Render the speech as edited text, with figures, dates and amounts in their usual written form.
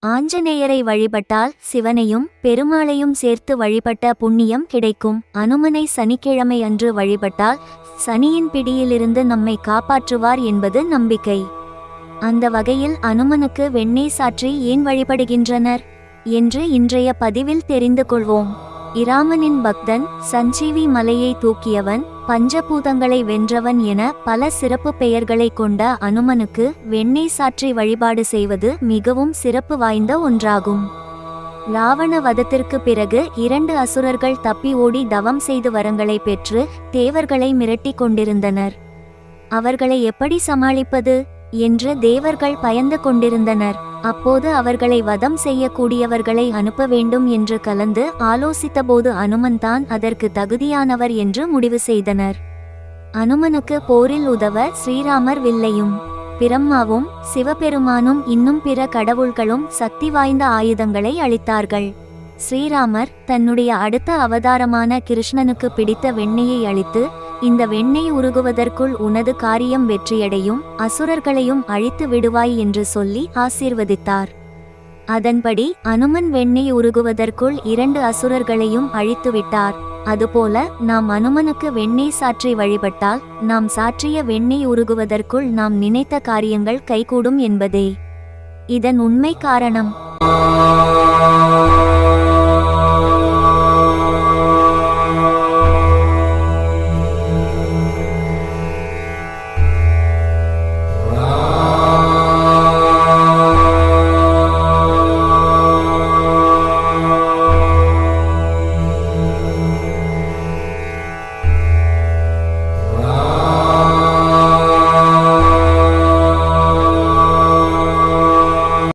ஆஞ்சநேயரை வழிபட்டால் சிவனையும் பெருமாளையும் சேர்த்து வழிபட்ட புண்ணியம் கிடைக்கும். அனுமனை சனிக்கிழமை அன்று வழிபட்டால் சனியின் பிடியிலிருந்து நம்மை காப்பாற்றுவார் என்பது நம்பிக்கை. அந்த வகையில் அனுமனுக்கு வெண்ணெய் சாற்றி ஏன் வழிபடுகின்றனர் என்று இன்றைய பதிவில் தெரிந்து கொள்வோம். இராமனின் பக்தன், சஞ்சீவி மலையை தூக்கியவன், பஞ்சபூதங்களை வென்றவன் என பல சிறப்பு பெயர்களை கொண்ட அனுமனுக்கு வெண்ணெய் சாற்றி வழிபாடு செய்வது மிகவும் சிறப்பு வாய்ந்த ஒன்றாகும். ராவண வதத்திற்கு பிறகு 2 அசுரர்கள் தப்பி ஓடி தவம் செய்து வரங்களை பெற்று தேவர்களை மிரட்டி கொண்டிருந்தனர். அவர்களை எப்படி சமாளிப்பது என்று தேவர்கள் பயந்து கொண்டிருந்தனர். அப்போது அவர்களை வதம் செய்யக்கூடியவர்களை அனுப்ப வேண்டும் என்று கலந்து ஆலோசித்தபோது அனுமன் தான் அதற்கு தகுதியானவர் என்று முடிவு செய்தனர். அனுமனுக்கு போரில் உதவ ஸ்ரீராமர் வில்லையும், பிரம்மாவும் சிவபெருமானும் இன்னும் பிற கடவுள்களும் சக்தி வாய்ந்த ஆயுதங்களை அளித்தார்கள். ஸ்ரீராமர் தன்னுடைய அடுத்த அவதாரமான கிருஷ்ணனுக்கு பிடித்த வெண்ணெயை அளித்து, இந்த வெண்ணெய் உருகுவதற்குள் உனது காரியம் வெற்றியடையும், அசுரர்களையும் அழித்து விடுவாய் என்று சொல்லி ஆசீர்வதித்தார். அதன்படி அனுமன் வெண்ணெய் உருகுவதற்குள் 2 அசுரர்களையும் அழித்துவிட்டார். அதுபோல நாம் அனுமனுக்கு வெண்ணெய் சாற்றி வழிபட்டால் நாம் சாற்றிய வெண்ணெய் உருகுவதற்குள் நாம் நினைத்த காரியங்கள் கைகூடும் என்பதே இதன் உண்மை காரணம்.